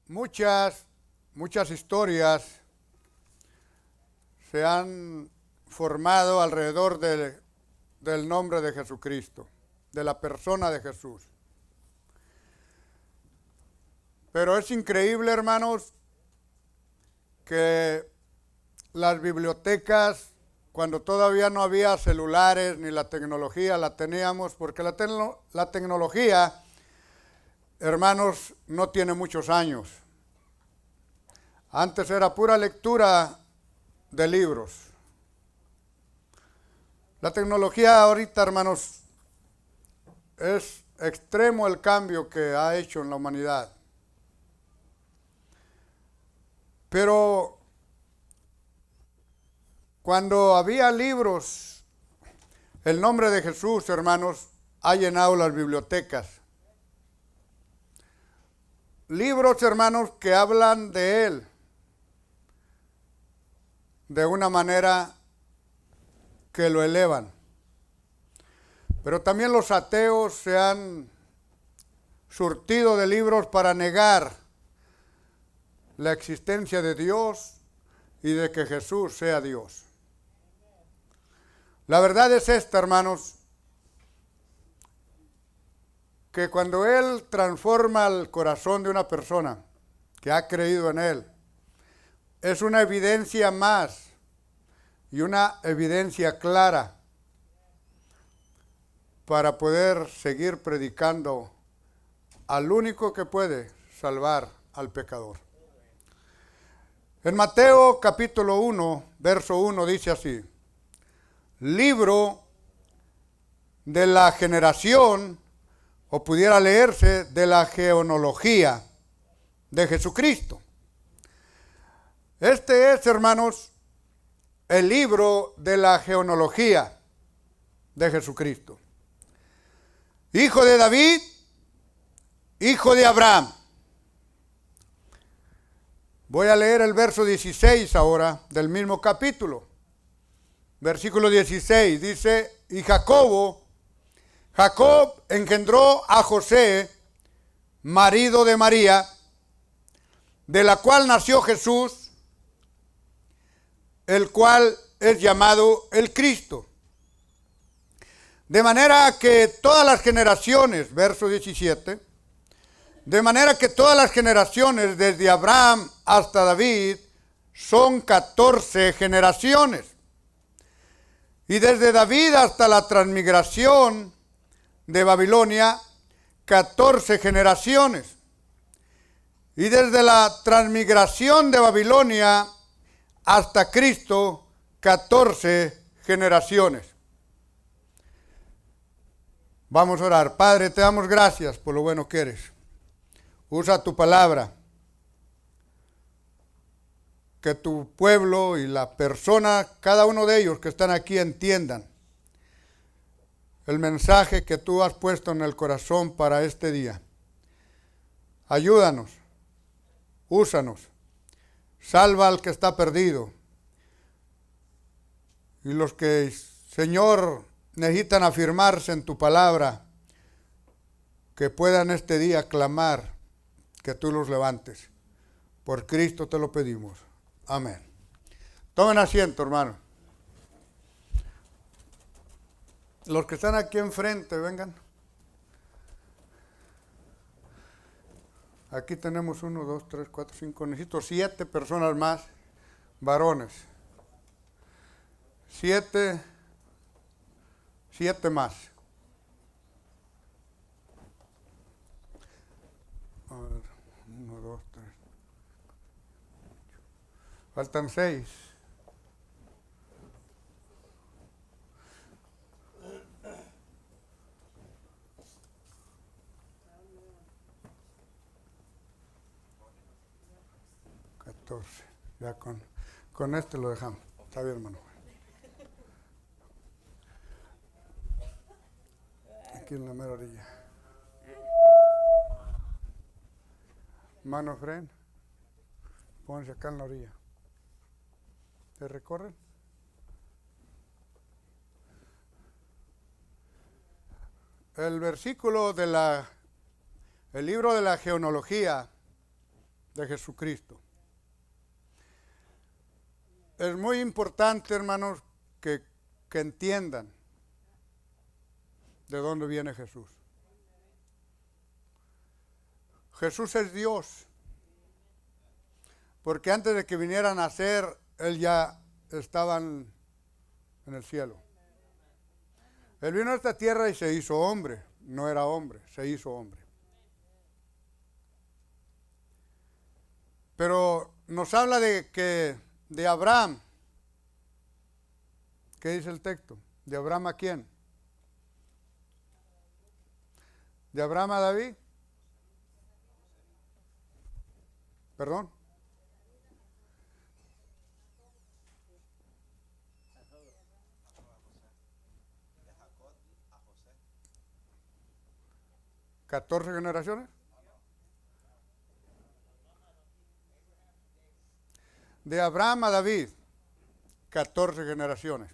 muchas historias se han formado alrededor del nombre de Jesucristo, de la persona de Jesús. Pero es increíble, hermanos, que las bibliotecas, cuando todavía no había celulares ni la tecnología, la teníamos, porque la tecnología, hermanos, no tiene muchos años. Antes era pura lectura de libros. La tecnología ahorita, hermanos, es extremo el cambio que ha hecho en la humanidad. Pero cuando había libros, el nombre de Jesús, hermanos, ha llenado las bibliotecas. Libros, hermanos, que hablan de Él de una manera que lo elevan. Pero también los ateos se han surtido de libros para negar la existencia de Dios y de que Jesús sea Dios. La verdad es esta, hermanos, que cuando Él transforma el corazón de una persona que ha creído en Él, es una evidencia más y una evidencia clara para poder seguir predicando al único que puede salvar al pecador. En Mateo capítulo 1, verso 1 dice así: libro de la generación, o pudiera leerse de la genealogía de Jesucristo. Este es, hermanos, el libro de la genealogía de Jesucristo. Hijo de David, hijo de Abraham. Voy a leer el verso 16 ahora del mismo capítulo. Versículo 16 dice: y Jacob engendró a José, marido de María, de la cual nació Jesús, el cual es llamado el Cristo. De manera que todas las generaciones, verso 17, de manera que todas las generaciones desde Abraham hasta David son 14 generaciones. Y desde David hasta la transmigración de Babilonia, 14 generaciones. Y desde la transmigración de Babilonia hasta Cristo, 14 generaciones. Vamos a orar. Padre, te damos gracias por lo bueno que eres. Usa tu palabra. Que tu pueblo y la persona, cada uno de ellos que están aquí, entiendan el mensaje que tú has puesto en el corazón para este día. Ayúdanos, úsanos, salva al que está perdido. Y los que, Señor, necesitan afirmarse en tu palabra, que puedan este día clamar que tú los levantes. Por Cristo te lo pedimos. Amén. Tomen asiento, hermano. Los que están aquí enfrente, vengan. Aquí tenemos 1, 2, 3, 4, 5. Necesito 7 personas más, varones. 7 más. A ver, 1, 2, 3. Faltan 6. Ya con este lo dejamos. Está bien, hermano. Aquí en la mera orilla. Mano Fren, pónganse acá en la orilla. ¿Se recorren? El versículo el libro de la genealogía de Jesucristo. Es muy importante, hermanos, que entiendan de dónde viene Jesús. Jesús es Dios, porque antes de que viniera a nacer, Él ya estaba en el cielo. Él vino a esta tierra y se hizo hombre, no era hombre, se hizo hombre. Pero nos habla de Abraham. ¿Qué dice el texto? ¿De Abraham a quién? ¿De Abraham a David? ¿Perdón? ¿14 generaciones? De Abraham a David, 14 generaciones.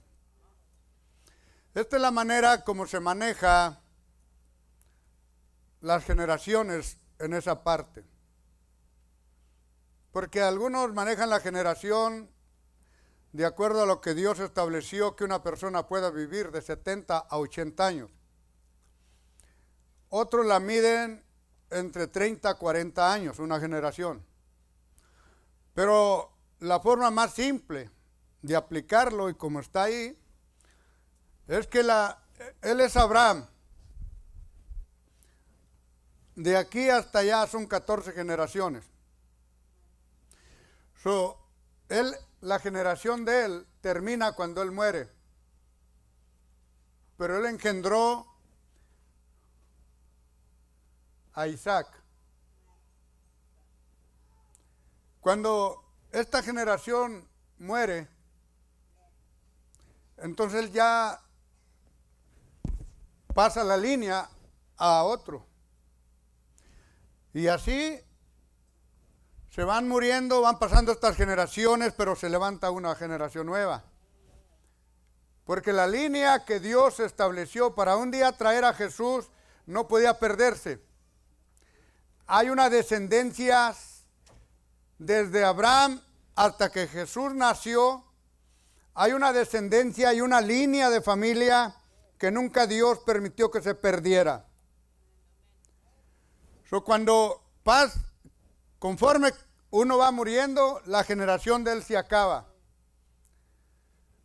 Esta es la manera como se maneja las generaciones en esa parte. Porque algunos manejan la generación de acuerdo a lo que Dios estableció que una persona pueda vivir de 70 a 80 años. Otros la miden entre 30 a 40 años, una generación. Pero la forma más simple de aplicarlo, y como está ahí, es que él es Abraham. De aquí hasta allá son 14 generaciones. La generación de él termina cuando él muere. Pero él engendró a Isaac. Cuando esta generación muere, entonces él ya pasa la línea a otro. Y así se van muriendo, van pasando estas generaciones, pero se levanta una generación nueva. Porque la línea que Dios estableció para un día traer a Jesús no podía perderse. Hay una descendencia desde Abraham hasta que Jesús nació. Hay una descendencia y una línea de familia que nunca Dios permitió que se perdiera. Conforme uno va muriendo, la generación de él se acaba.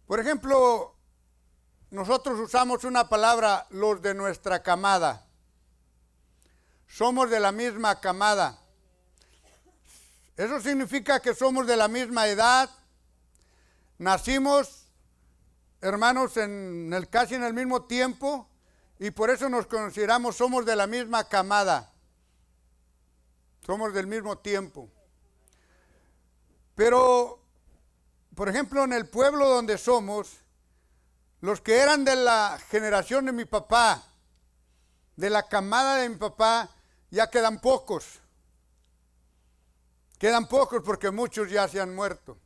Por ejemplo, nosotros usamos una palabra, los de nuestra camada. Somos de la misma camada. Eso significa que somos de la misma edad. Nacimos, hermanos, casi en el mismo tiempo, y por eso nos consideramos, somos de la misma camada. Somos del mismo tiempo. Pero, por ejemplo, en el pueblo donde somos, los que eran de la generación de mi papá, de la camada de mi papá, ya quedan pocos. Quedan pocos porque muchos ya se han muerto.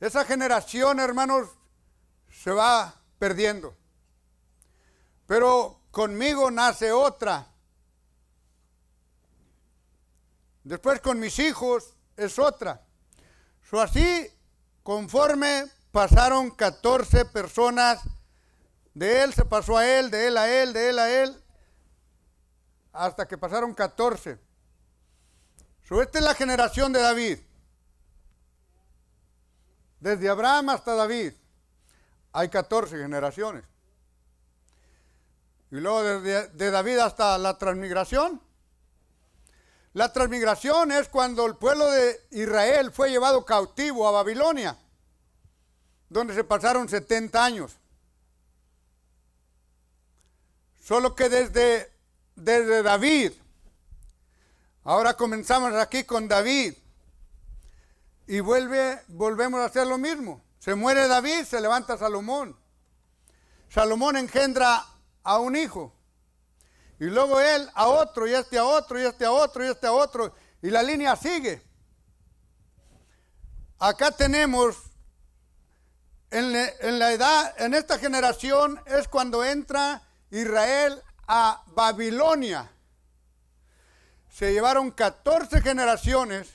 Esa generación, hermanos, se va perdiendo. Pero conmigo nace otra. Después con mis hijos es otra. Así, conforme pasaron 14 personas, de él se pasó a él, de él a él, de él a él, hasta que pasaron 14. Esta es la generación de David. Desde Abraham hasta David hay 14 generaciones. Y luego de David hasta la transmigración. La transmigración es cuando el pueblo de Israel fue llevado cautivo a Babilonia, donde se pasaron 70 años. Solo que desde David, ahora comenzamos aquí con David, y volvemos a hacer lo mismo. Se muere David, se levanta Salomón. Salomón engendra a un hijo. Y luego él a otro, y este a otro, y este a otro, y este a otro. Y la línea sigue. Acá tenemos, en esta generación es cuando entra Israel a Babilonia. Se llevaron 14 generaciones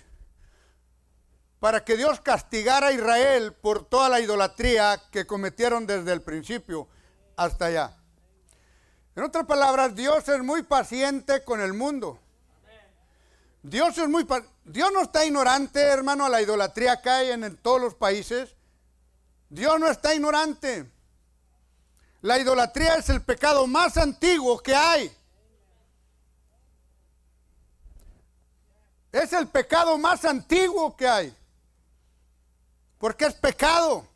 para que Dios castigara a Israel por toda la idolatría que cometieron desde el principio hasta allá. En otras palabras, Dios es muy paciente con el mundo. Dios no está ignorante, hermano, a la idolatría que hay en todos los países. Dios no está ignorante. La idolatría es el pecado más antiguo que hay. Es el pecado más antiguo que hay. Porque es pecado.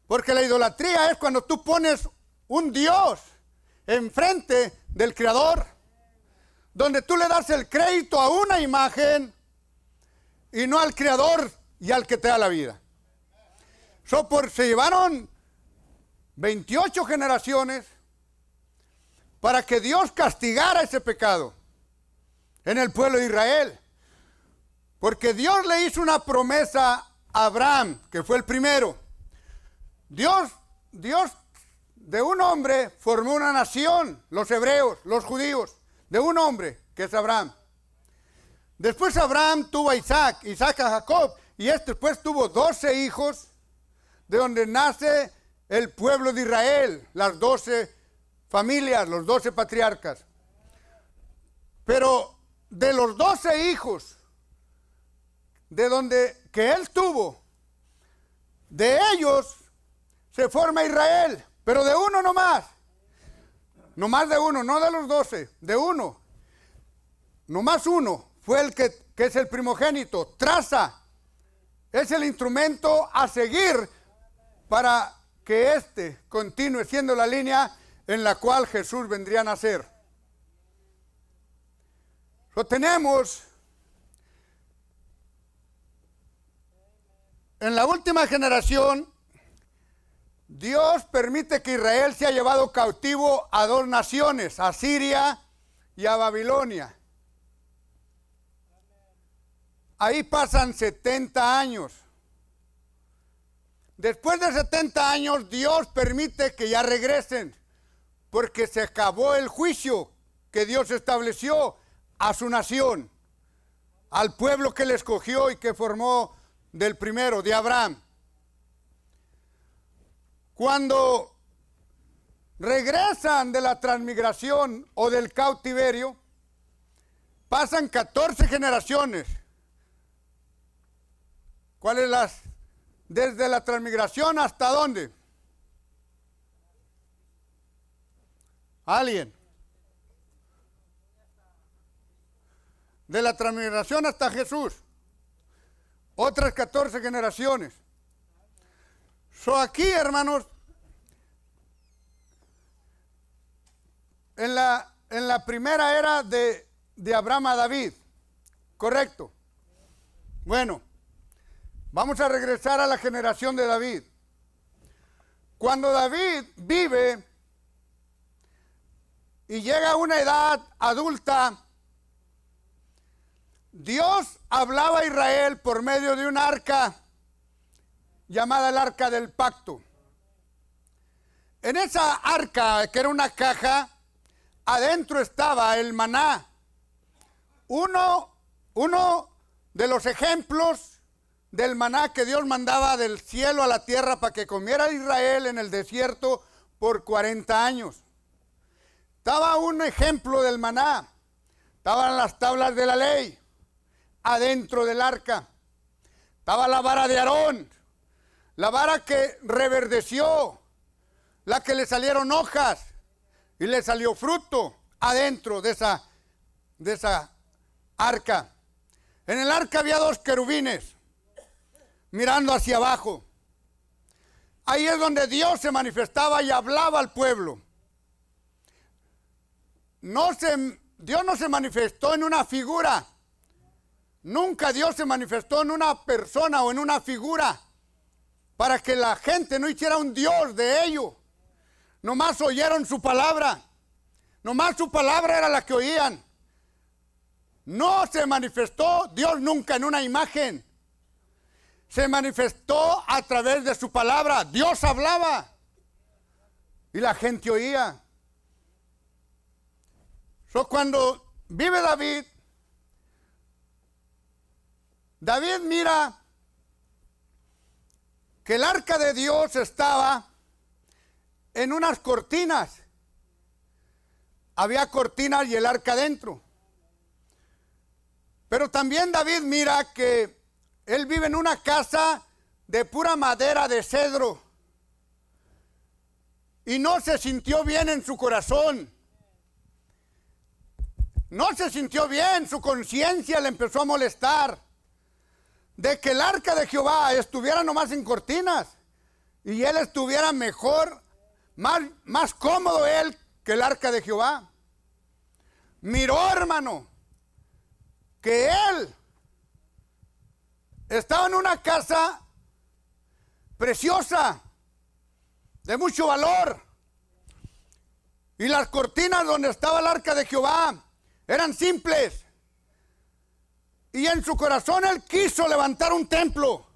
Porque la idolatría es cuando tú pones un Dios enfrente del Creador, donde tú le das el crédito a una imagen y no al Creador y al que te da la vida. Se llevaron 28 generaciones para que Dios castigara ese pecado en el pueblo de Israel. Porque Dios le hizo una promesa a Abraham, que fue el primero. Dios de un hombre formó una nación, los hebreos, los judíos, de un hombre, que es Abraham. Después Abraham tuvo a Isaac a Jacob, y después tuvo 12 hijos, de donde nace el pueblo de Israel, las 12 familias, los 12 patriarcas. Pero de los 12 hijos, que él tuvo, de ellos se forma Israel, pero de uno nomás. Nomás de uno, no de los 12, de uno. Nomás uno fue el que es el primogénito. Traza. Es el instrumento a seguir para que éste continúe siendo la línea en la cual Jesús vendría a nacer. Lo tenemos en la última generación. Dios permite que Israel sea llevado cautivo a 2 naciones, a Siria y a Babilonia. Ahí pasan 70 años. Después de 70 años, Dios permite que ya regresen, porque se acabó el juicio que Dios estableció a su nación, al pueblo que él escogió y que formó del primero, de Abraham. Cuando regresan de la transmigración o del cautiverio, pasan 14 generaciones. ¿Cuáles las? Desde la transmigración hasta dónde? ¿Alguien? De la transmigración hasta Jesús. Otras 14 generaciones. Aquí, hermanos, en la primera era de Abraham a David, ¿correcto? Bueno, vamos a regresar a la generación de David. Cuando David vive y llega a una edad adulta, Dios hablaba a Israel por medio de un arca llamada el Arca del Pacto. En esa arca, que era una caja, adentro estaba el maná. Uno de los ejemplos del maná que Dios mandaba del cielo a la tierra para que comiera Israel en el desierto por 40 años. Estaba un ejemplo del maná. Estaban las tablas de la ley adentro del arca. Estaba la vara de Aarón, la vara que reverdeció, la que le salieron hojas y le salió fruto adentro de esa arca. En el arca había 2 querubines mirando hacia abajo. Ahí es donde Dios se manifestaba y hablaba al pueblo. Dios no se manifestó en una figura. Nunca Dios se manifestó en una persona o en una figura para que la gente no hiciera un Dios de ello. Nomás oyeron su palabra. Nomás su palabra era la que oían. No se manifestó Dios nunca en una imagen. Se manifestó a través de su palabra. Dios hablaba y la gente oía. Cuando vive David, David mira que el arca de Dios estaba en unas cortinas. Había cortinas y el arca dentro. Pero también David mira que él vive en una casa de pura madera de cedro. Y no se sintió bien en su corazón. No se sintió bien, su conciencia le empezó a molestar de que el arca de Jehová estuviera nomás en cortinas y él estuviera mejor, más cómodo él que el arca de Jehová. Miró, hermano, que él estaba en una casa preciosa, de mucho valor, y las cortinas donde estaba el arca de Jehová eran simples. Y en su corazón él quiso levantar un templo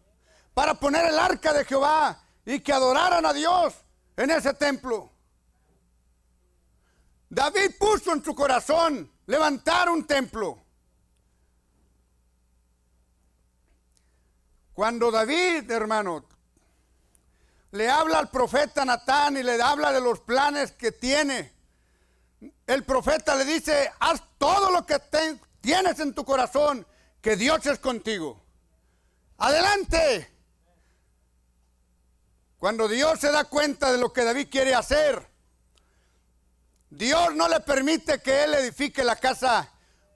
para poner el arca de Jehová y que adoraran a Dios en ese templo. David puso en su corazón levantar un templo. Cuando David, hermano, le habla al profeta Natán y le habla de los planes que tiene, el profeta le dice: haz todo lo que tienes en tu corazón, que Dios es contigo. Adelante. Cuando Dios se da cuenta de lo que David quiere hacer, Dios no le permite que él edifique la casa,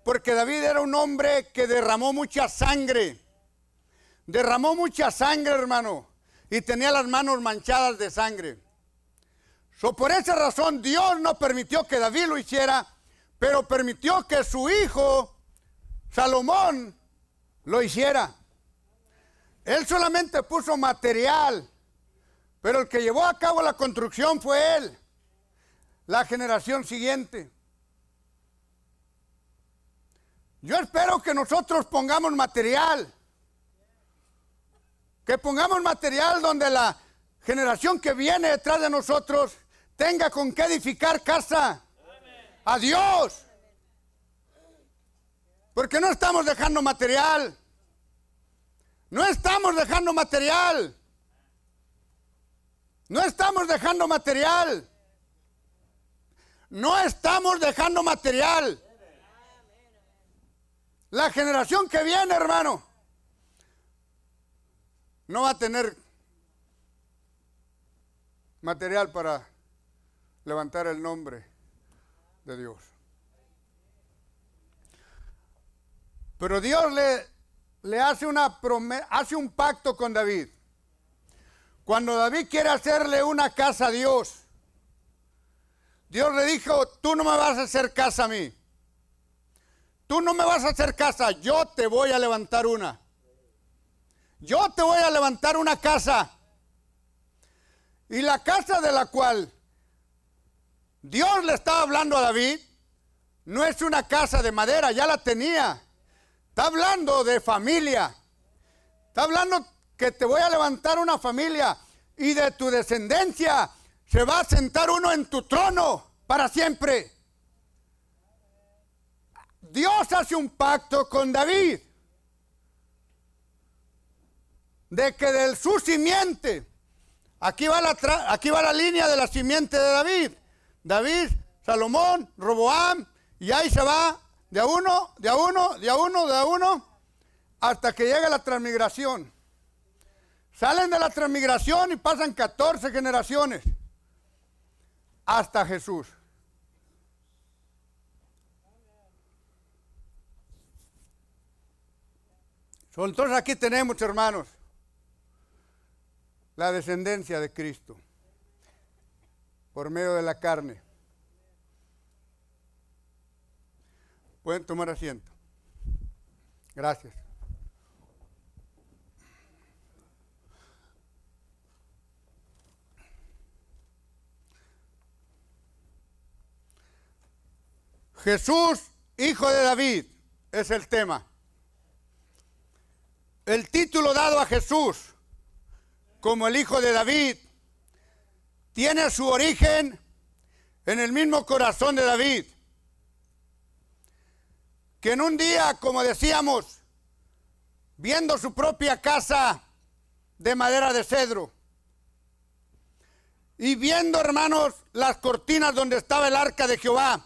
porque David era un hombre que derramó mucha sangre. Derramó mucha sangre, hermano, y tenía las manos manchadas de sangre. Por esa razón Dios no permitió que David lo hiciera, pero permitió que su hijo Salomón lo hiciera. Él solamente puso material, pero el que llevó a cabo la construcción fue él, la generación siguiente. Yo espero que nosotros pongamos material, que pongamos material donde la generación que viene detrás de nosotros tenga con qué edificar casa. A Dios. Porque no estamos dejando material. No estamos dejando material. No estamos dejando material. No estamos dejando material. La generación que viene, hermano, no va a tener material para levantar el nombre de Dios. Pero Dios le hace una promesa, hace un pacto con David. Cuando David quiere hacerle una casa a Dios, Dios le dijo: tú no me vas a hacer casa a mí. Tú no me vas a hacer casa, yo te voy a levantar una. Yo te voy a levantar una casa. Y la casa de la cual Dios le estaba hablando a David no es una casa de madera, ya la tenía. Está hablando de familia. Está hablando que te voy a levantar una familia y de tu descendencia se va a sentar uno en tu trono para siempre. Dios hace un pacto con David de que de su simiente, aquí va la línea de la simiente de David. David, Salomón, Roboam, y ahí se va de a uno, hasta que llega la transmigración. Salen de la transmigración y pasan 14 generaciones hasta Jesús. Entonces aquí tenemos, hermanos, la descendencia de Cristo por medio de la carne. Pueden tomar asiento. Gracias. Jesús, hijo de David, es el tema. El título dado a Jesús como el hijo de David tiene su origen en el mismo corazón de David, que en un día, como decíamos, viendo su propia casa de madera de cedro. Y viendo, hermanos, las cortinas donde estaba el arca de Jehová,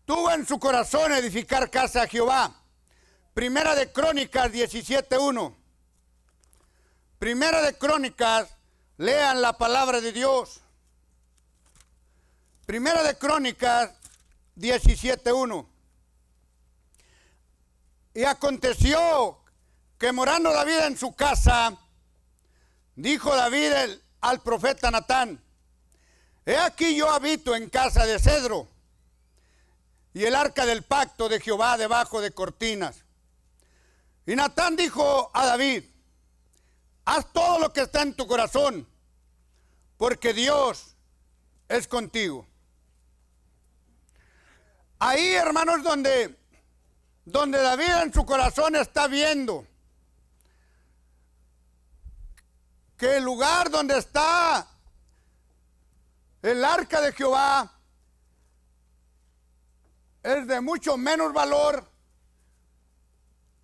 tuvo en su corazón edificar casa a Jehová. Primera de Crónicas 17:1. Primera de Crónicas, lean la palabra de Dios. Primera de Crónicas 17:1. Y aconteció que morando David en su casa, dijo David al profeta Natán: he aquí yo habito en casa de cedro, y el arca del pacto de Jehová debajo de cortinas. Y Natán dijo a David: haz todo lo que está en tu corazón, porque Dios es contigo. Ahí, hermanos, donde David en su corazón está viendo que el lugar donde está el arca de Jehová es de mucho menos valor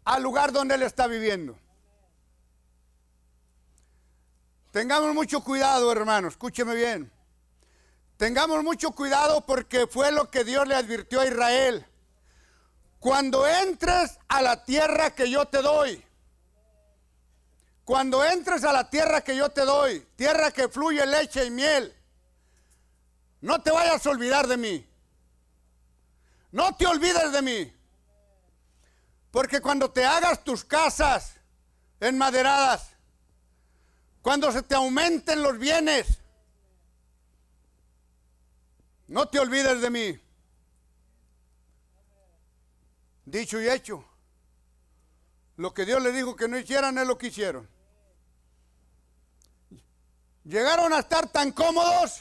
al lugar donde él está viviendo. Tengamos mucho cuidado, hermanos, escúcheme bien. Tengamos mucho cuidado, porque fue lo que Dios le advirtió a Israel. Cuando entres a la tierra que yo te doy, cuando entres a la tierra que yo te doy, tierra que fluye leche y miel, no te vayas a olvidar de mí. No te olvides de mí. Porque cuando te hagas tus casas enmaderadas, cuando se te aumenten los bienes, no te olvides de mí. Dicho y hecho, lo que Dios le dijo que no hicieran es lo que hicieron. Llegaron a estar tan cómodos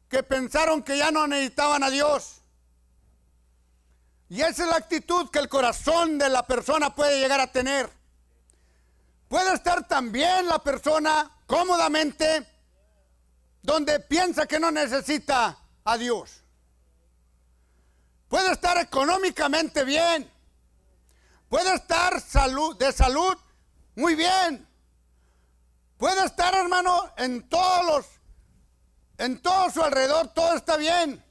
que pensaron que ya no necesitaban a Dios. Y esa es la actitud que el corazón de la persona puede llegar a tener. Puede estar también la persona cómodamente donde piensa que no necesita a Dios. Puede estar económicamente bien. Puede estar de salud muy bien. Puede estar, hermano, en todo su alrededor, todo está bien.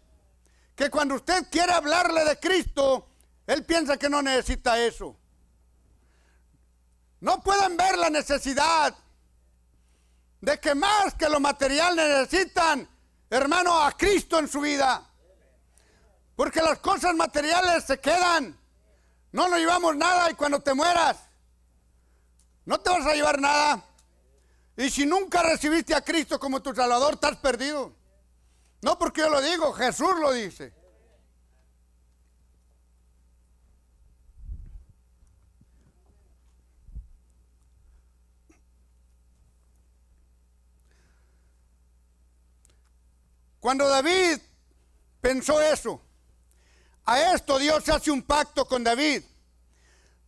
Que cuando usted quiere hablarle de Cristo, él piensa que no necesita eso. No pueden ver la necesidad de que más que lo material necesitan, hermano, a Cristo en su vida. Porque las cosas materiales se quedan. No nos llevamos nada, y cuando te mueras, no te vas a llevar nada. Y si nunca recibiste a Cristo como tu Salvador, estás perdido. No porque yo lo digo, Jesús lo dice. Cuando David pensó eso, a esto Dios hace un pacto con David,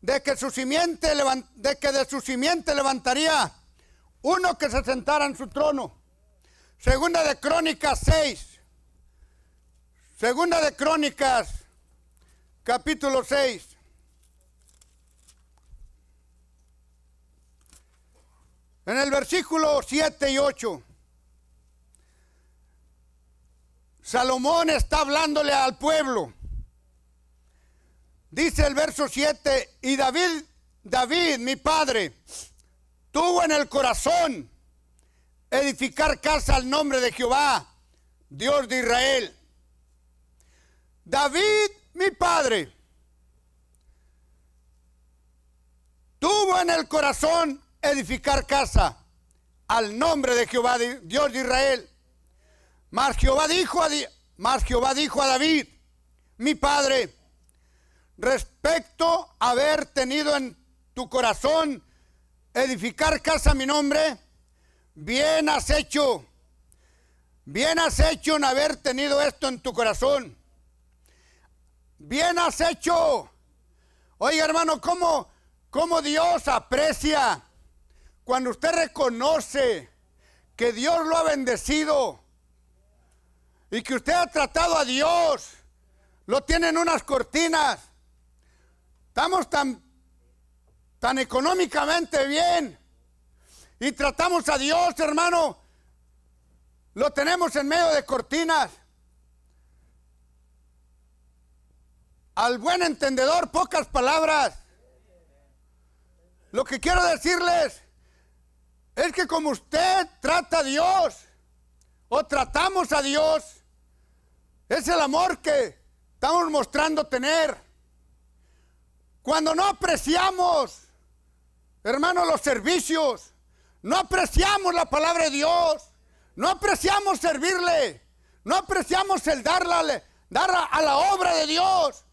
de que de su simiente levantaría uno que se sentara en su trono. Segunda de Crónicas 6. Segunda de Crónicas, capítulo 6. En el versículo 7 y 8. Salomón está hablándole al pueblo. Dice el verso 7, y David, mi padre, tuvo en el corazón edificar casa al nombre de Jehová, Dios de Israel. David, mi padre, tuvo en el corazón edificar casa al nombre de Jehová, Dios de Israel. Mas Jehová dijo a David, mi padre, respecto a haber tenido en tu corazón edificar casa a mi nombre, bien has hecho en haber tenido esto en tu corazón. Bien has hecho. Oiga, hermano, ¿cómo Dios aprecia cuando usted reconoce que Dios lo ha bendecido y que usted ha tratado a Dios, lo tiene en unas cortinas? Estamos tan tan económicamente bien y tratamos a Dios, hermano, lo tenemos en medio de cortinas. Al buen entendedor, pocas palabras. Lo que quiero decirles es que como usted trata a Dios o tratamos a Dios, es el amor que estamos mostrando tener. Cuando no apreciamos, hermanos, los servicios, no apreciamos la palabra de Dios, no apreciamos servirle, no apreciamos el dar a la obra de Dios.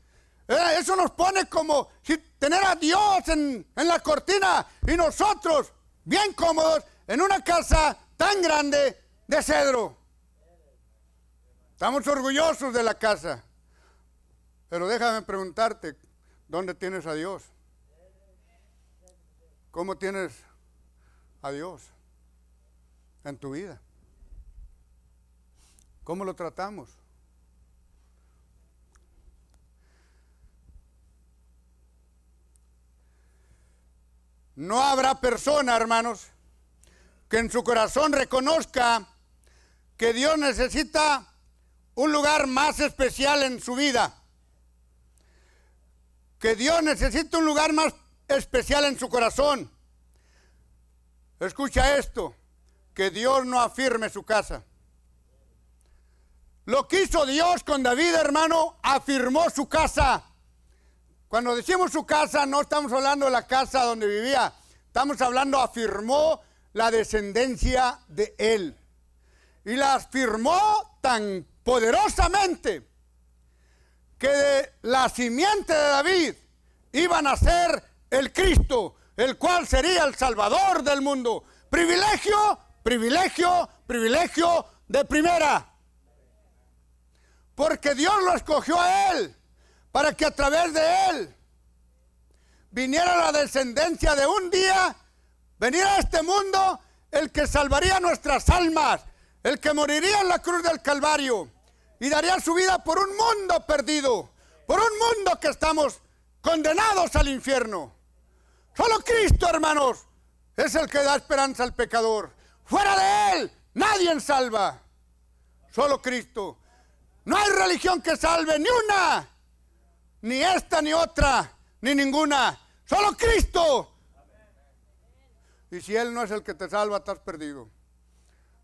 Eso nos pone como si tener a Dios en la cortina y nosotros bien cómodos en una casa tan grande de cedro. Estamos orgullosos de la casa. Pero déjame preguntarte, ¿dónde tienes a Dios? ¿Cómo tienes a Dios en tu vida? ¿Cómo lo tratamos? No habrá persona, hermanos, que en su corazón reconozca que Dios necesita un lugar más especial en su vida. Que Dios necesita un lugar más especial en su corazón. Escucha esto, que Dios no afirme su casa. Lo que hizo Dios con David, hermano, afirmó su casa. Cuando decimos su casa, no estamos hablando de la casa donde vivía. Estamos hablando, afirmó la descendencia de él. Y la afirmó tan poderosamente que de la simiente de David iban a ser el Cristo, el cual sería el Salvador del mundo. Privilegio, privilegio, privilegio de primera. Porque Dios lo escogió a él, para que a través de él viniera la descendencia de un día, venir a este mundo el que salvaría nuestras almas, el que moriría en la cruz del Calvario y daría su vida por un mundo perdido, por un mundo que estamos condenados al infierno. Solo Cristo, hermanos, es el que da esperanza al pecador. Fuera de él, nadie salva. Solo Cristo. No hay religión que salve, ni una. Ni esta, ni otra, ni ninguna. Solo Cristo. Y si Él no es el que te salva, estás perdido.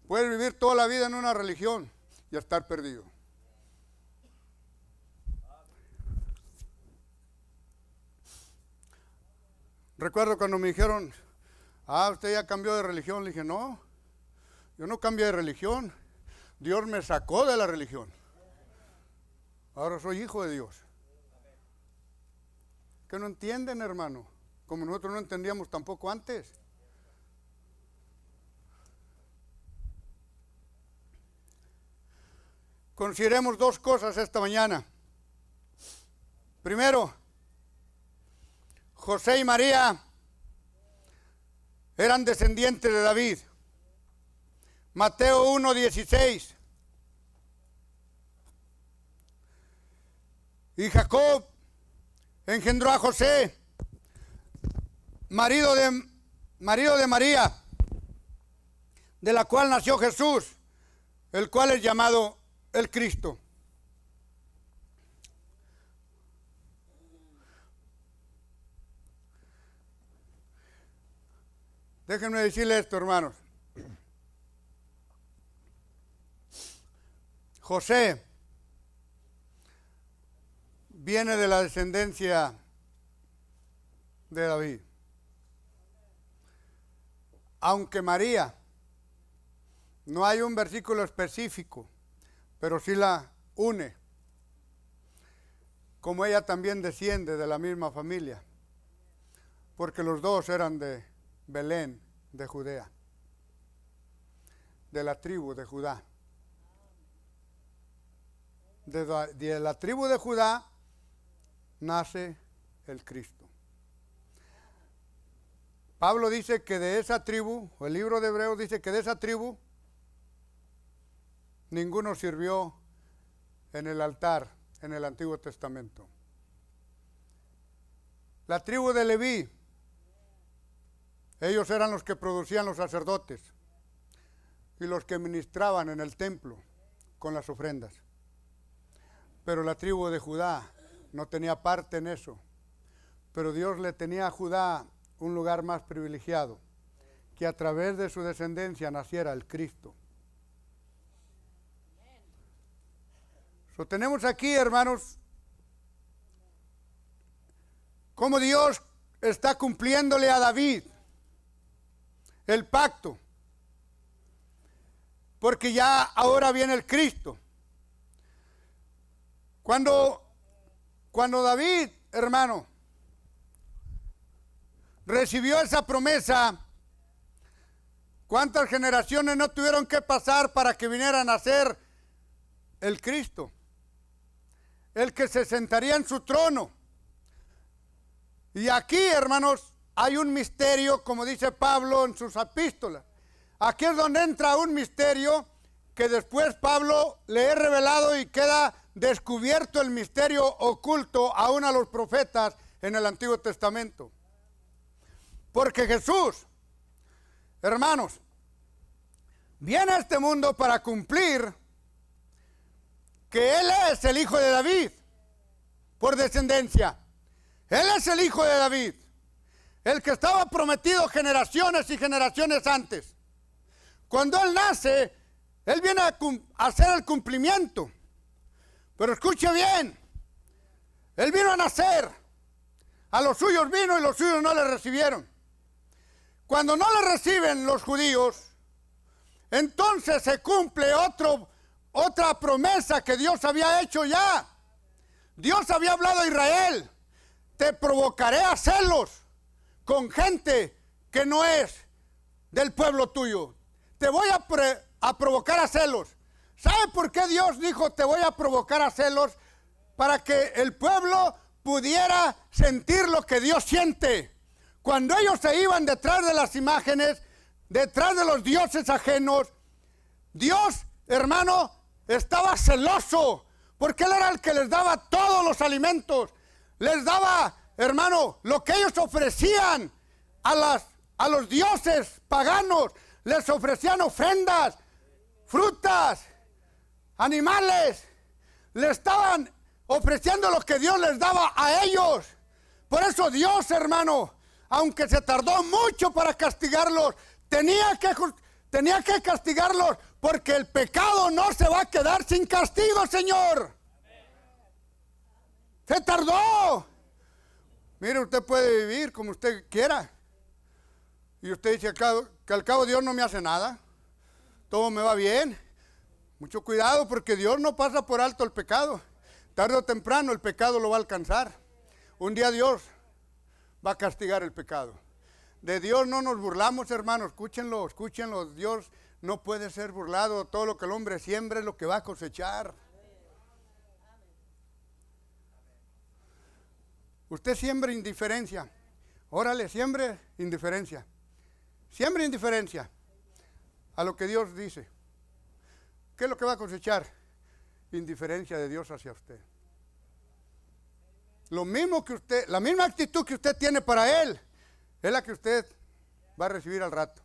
Puedes vivir toda la vida en una religión y estar perdido. Recuerdo cuando me dijeron, usted ya cambió de religión. Le dije, no, yo no cambié de religión. Dios me sacó de la religión. Ahora soy hijo de Dios. Que no entienden, hermano, como nosotros no entendíamos tampoco antes. Consideremos dos cosas esta mañana. Primero, José y María eran descendientes de David. Mateo 1:16. Y Jacob engendró a José, marido de María, de la cual nació Jesús, el cual es llamado el Cristo. Déjenme decirle esto, hermanos. José viene de la descendencia de David. Aunque María, no hay un versículo específico, pero sí la une. Como ella también desciende de la misma familia, porque los dos eran de Belén, de Judea, de la tribu de Judá. De la tribu de Judá nace el Cristo. Pablo dice que de esa tribu, o el libro de Hebreos dice que de esa tribu ninguno sirvió en el altar en el Antiguo Testamento. La tribu de Leví Ellos eran los que producían los sacerdotes y los que ministraban en el templo con las ofrendas. Pero la tribu de Judá no tenía parte en eso. Pero Dios le tenía a Judá un lugar más privilegiado, que a través de su descendencia naciera el Cristo. So, tenemos aquí, hermanos, cómo Dios está cumpliéndole a David el pacto, porque ya ahora viene el Cristo. Cuando David, hermano, recibió esa promesa, ¿cuántas generaciones no tuvieron que pasar para que vinieran a ser el Cristo? El que se sentaría en su trono. Y aquí, hermanos, hay un misterio, como dice Pablo en sus epístolas. Aquí es donde entra un misterio que después Pablo le he revelado y queda descubierto el misterio oculto aún a los profetas en el Antiguo Testamento. Porque Jesús, hermanos, viene a este mundo para cumplir que Él es el hijo de David por descendencia. Él es el hijo de David, el que estaba prometido generaciones y generaciones antes. Cuando Él nace, Él viene a hacer el cumplimiento. Pero escuche bien, Él vino a nacer, a los suyos vino y los suyos no le recibieron. Cuando no le reciben los judíos, entonces se cumple otra promesa que Dios había hecho ya. Dios había hablado a Israel: te provocaré a celos con gente que no es del pueblo tuyo. Te voy a provocar a celos. ¿Sabe por qué Dios dijo te voy a provocar a celos? Para que el pueblo pudiera sentir lo que Dios siente. Cuando ellos se iban detrás de las imágenes, detrás de los dioses ajenos, Dios, hermano, estaba celoso, porque Él era el que les daba todos los alimentos. Les daba, hermano, lo que ellos ofrecían a los dioses paganos. Les ofrecían ofrendas, frutas, animales. Le estaban ofreciendo lo que Dios les daba a ellos. Por eso Dios, hermano, aunque se tardó mucho para castigarlos, tenía que castigarlos, porque el pecado no se va a quedar sin castigo, Señor. Se tardó. Mire, usted puede vivir como usted quiera. Y usted dice que al cabo Dios no me hace nada. Todo me va bien. Mucho cuidado, porque Dios no pasa por alto el pecado. Tarde o temprano el pecado lo va a alcanzar. Un día Dios va a castigar el pecado. De Dios no nos burlamos, hermanos. Escúchenlo, escúchenlo. Dios no puede ser burlado. Todo lo que el hombre siembra es lo que va a cosechar. Usted siembra indiferencia. Órale, siembre indiferencia. Siembre indiferencia a lo que Dios dice. ¿Qué es lo que va a cosechar? Indiferencia de Dios hacia usted. Lo mismo que usted, la misma actitud que usted tiene para Él, es la que usted va a recibir al rato.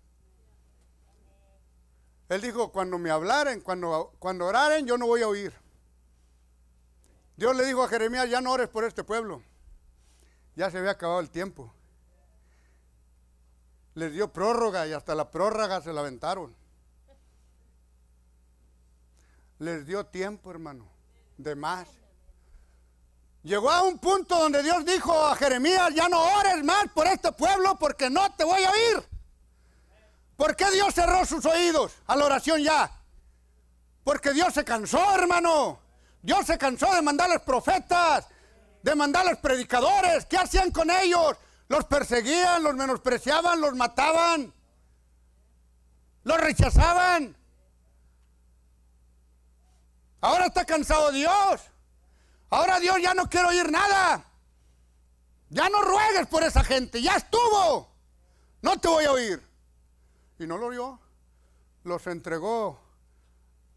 Él dijo: cuando me hablaren, cuando oraren, yo no voy a oír. Dios le dijo a Jeremías: ya no ores por este pueblo. Ya se había acabado el tiempo. Les dio prórroga y hasta la prórroga se la aventaron. Les dio tiempo, hermano, de más. Llegó a un punto donde Dios dijo a Jeremías: ya no ores más por este pueblo, porque no te voy a oír. ¿Por qué Dios cerró sus oídos a la oración ya? Porque Dios se cansó, hermano. Dios se cansó de mandarles profetas, de mandarles predicadores. ¿Qué hacían con ellos? Los perseguían, los menospreciaban, los mataban, los rechazaban. Ahora está cansado Dios. Ahora Dios ya no quiere oír nada. Ya no ruegues por esa gente, ya estuvo. No te voy a oír. Y no lo oyó. Los entregó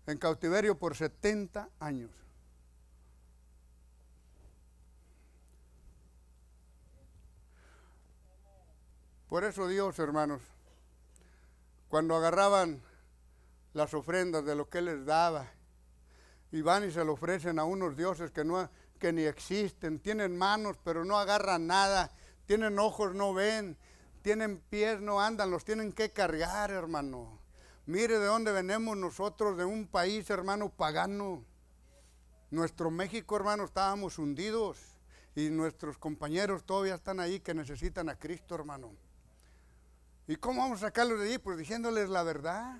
en cautiverio por 70 años. Por eso Dios, hermanos, cuando agarraban las ofrendas de lo que Él les daba, y van y se lo ofrecen a unos dioses que ni existen, tienen manos pero no agarran nada, tienen ojos, no ven, tienen pies, no andan, los tienen que cargar, hermano. Mire de dónde venimos nosotros, de un país, hermano, pagano. Nuestro México, hermano, estábamos hundidos y nuestros compañeros todavía están ahí que necesitan a Cristo, hermano. ¿Y cómo vamos a sacarlos de allí? Pues diciéndoles la verdad.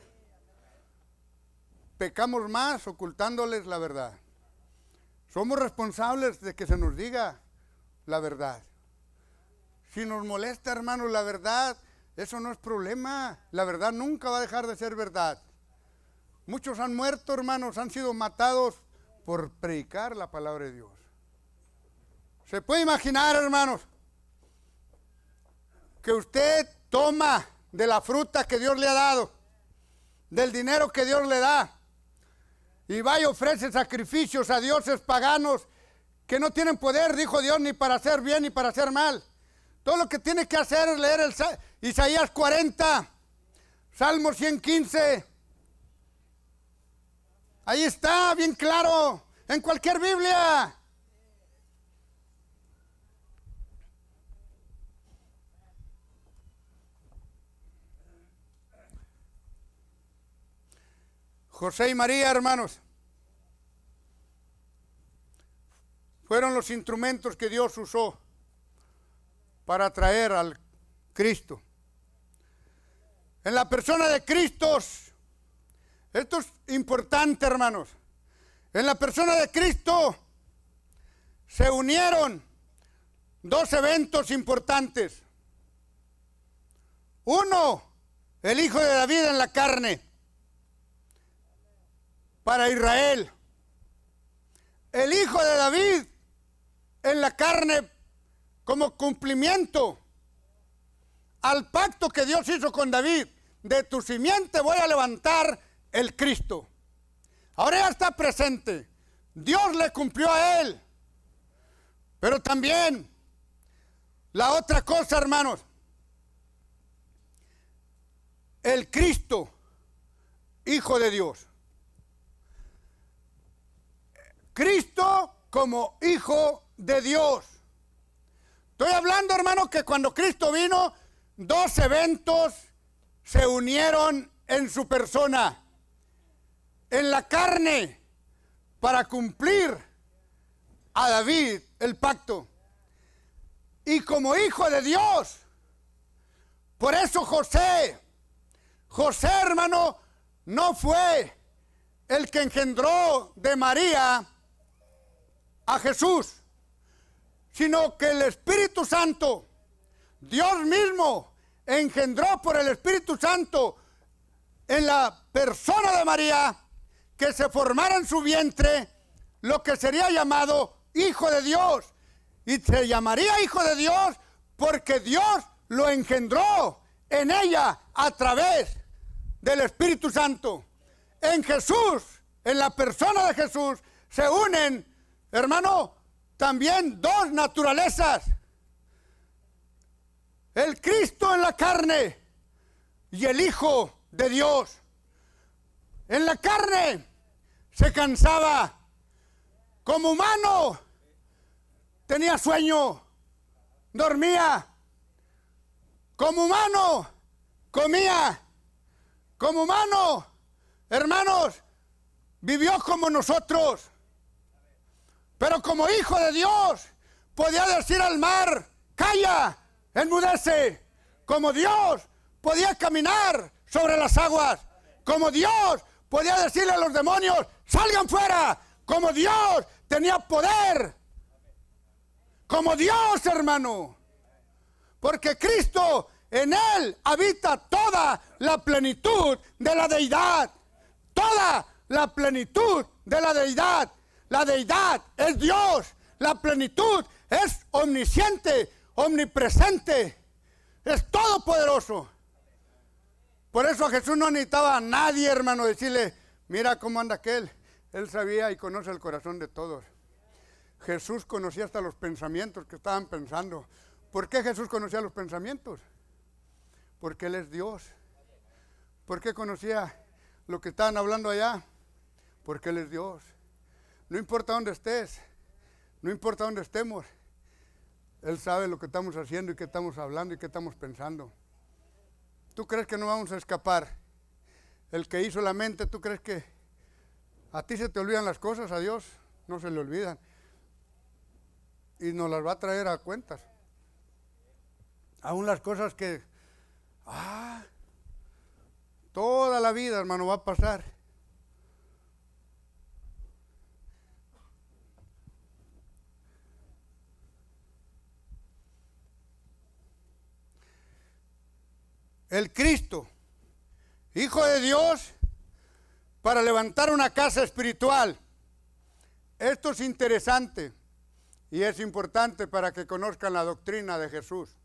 Pecamos más ocultándoles la verdad. Somos responsables de que se nos diga la verdad. Si nos molesta, hermano, la verdad, eso no es problema. La verdad nunca va a dejar de ser verdad. Muchos han muerto, hermanos, han sido matados por predicar la palabra de Dios. ¿Se puede imaginar, hermanos, que usted toma de la fruta que Dios le ha dado, del dinero que Dios le da, y va y ofrece sacrificios a dioses paganos que no tienen poder, dijo Dios, ni para hacer bien ni para hacer mal? Todo lo que tiene que hacer es leer Isaías 40, Salmo 115. Ahí está, bien claro, en cualquier Biblia. José y María, hermanos, fueron los instrumentos que Dios usó para traer al Cristo. En la persona de Cristo, esto es importante, hermanos, en la persona de Cristo se unieron dos eventos importantes. Uno, el Hijo de David en la carne, para Israel. El Hijo de David en la carne como cumplimiento al pacto que Dios hizo con David. De tu simiente voy a levantar el Cristo. Ahora ya está presente. Dios le cumplió a él. Pero también la otra cosa, hermanos, el Cristo, Hijo de Dios. Cristo como Hijo de Dios. Estoy hablando, hermano, que cuando Cristo vino, dos eventos se unieron en su persona. En la carne, para cumplir a David el pacto. Y como Hijo de Dios. Por eso José, hermano, no fue el que engendró de María a Jesús, sino que el Espíritu Santo, Dios mismo, engendró por el Espíritu Santo en la persona de María, que se formara en su vientre lo que sería llamado Hijo de Dios. Y se llamaría Hijo de Dios porque Dios lo engendró en ella a través del Espíritu Santo. En Jesús, en la persona de Jesús, se unen, hermano, también dos naturalezas. El Cristo en la carne y el Hijo de Dios. En la carne se cansaba. Como humano tenía sueño, dormía. Como humano comía. Como humano, hermanos, vivió como nosotros. Pero como Hijo de Dios podía decir al mar, calla, enmudece. Como Dios podía caminar sobre las aguas. Como Dios podía decirle a los demonios, salgan fuera. Como Dios tenía poder. Como Dios, hermano. Porque Cristo, en Él habita toda la plenitud de la deidad. Toda la plenitud de la deidad. La deidad es Dios. La plenitud es omnisciente, omnipresente. Es todopoderoso. Por eso a Jesús no necesitaba a nadie, hermano, decirle, mira cómo anda aquel. Él sabía y conoce el corazón de todos. Jesús conocía hasta los pensamientos que estaban pensando. ¿Por qué Jesús conocía los pensamientos? Porque Él es Dios. ¿Por qué conocía lo que estaban hablando allá? Porque Él es Dios. No importa dónde estés, no importa dónde estemos, Él sabe lo que estamos haciendo y qué estamos hablando y qué estamos pensando. ¿Tú crees que no vamos a escapar? El que hizo la mente, ¿tú crees que a ti se te olvidan las cosas? A Dios no se le olvidan. Y nos las va a traer a cuentas. Aún las cosas que, toda la vida, hermano, va a pasar. El Cristo, Hijo de Dios, para levantar una casa espiritual. Esto es interesante y es importante para que conozcan la doctrina de Jesús.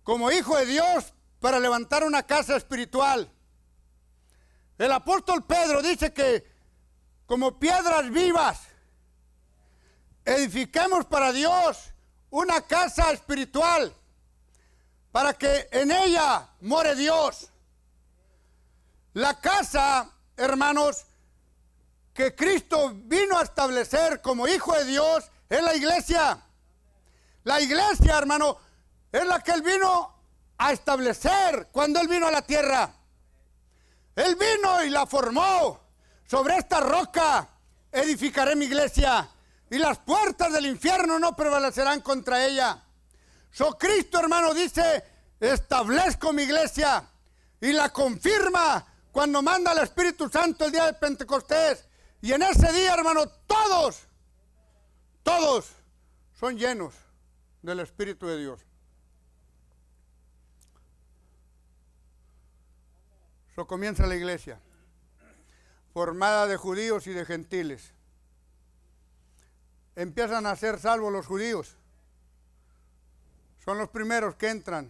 Como Hijo de Dios, para levantar una casa espiritual. El apóstol Pedro dice que como piedras vivas, edifiquemos para Dios una casa espiritual, para que en ella more Dios. La casa, hermanos, que Cristo vino a establecer como Hijo de Dios es la iglesia. La iglesia, hermano, es la que Él vino a establecer cuando Él vino a la tierra. Él vino y la formó. Sobre esta roca edificaré mi iglesia y las puertas del infierno no prevalecerán contra ella. Cristo, hermano, dice, establezco mi iglesia y la confirma cuando manda el Espíritu Santo el día de Pentecostés. Y en ese día, hermano, todos son llenos del Espíritu de Dios. Comienza la iglesia, formada de judíos y de gentiles. Empiezan a ser salvos los judíos. Son los primeros que entran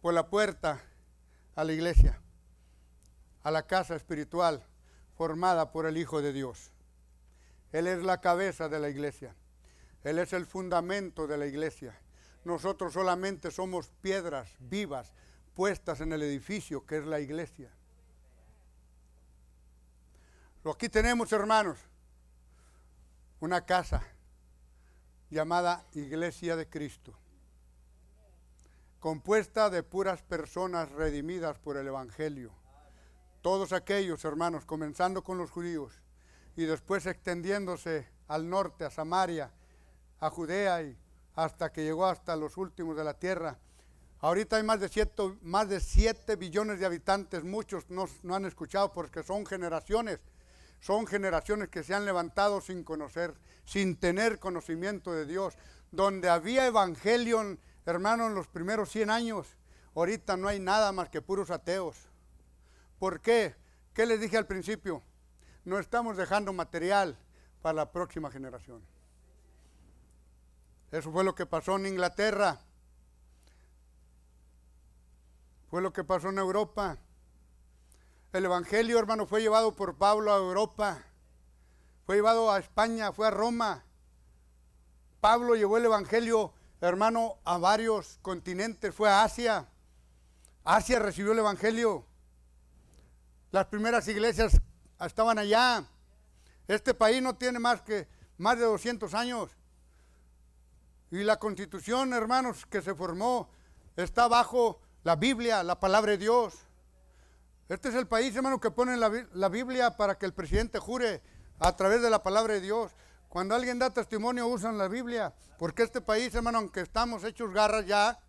por la puerta a la iglesia, a la casa espiritual formada por el Hijo de Dios. Él es la cabeza de la iglesia. Él es el fundamento de la iglesia. Nosotros solamente somos piedras vivas puestas en el edificio que es la iglesia. Aquí tenemos, hermanos, una casa llamada Iglesia de Cristo, compuesta de puras personas redimidas por el Evangelio. Todos aquellos, hermanos, comenzando con los judíos y después extendiéndose al norte, a Samaria, a Judea y hasta que llegó hasta los últimos de la tierra. Ahorita hay más de 7 billones de habitantes. Muchos no han escuchado porque son generaciones que se han levantado sin conocer, sin tener conocimiento de Dios. Donde había evangelio, hermano, en los primeros 100 años, ahorita no hay nada más que puros ateos. ¿Por qué? ¿Qué les dije al principio? No estamos dejando material para la próxima generación. Eso fue lo que pasó en Inglaterra. Fue lo que pasó en Europa. El evangelio, hermano, fue llevado por Pablo a Europa. Fue llevado a España, fue a Roma. Pablo llevó el evangelio, hermano, a varios continentes. Fue a Asia. Asia recibió el evangelio. Las primeras iglesias estaban allá. Este país no tiene más de 200 años. Y la constitución, hermanos, que se formó, está bajo la Biblia, la palabra de Dios. Este es el país, hermano, que pone la Biblia para que el presidente jure a través de la palabra de Dios. Cuando alguien da testimonio, usan la Biblia. Porque este país, hermano, aunque estamos hechos garras ya,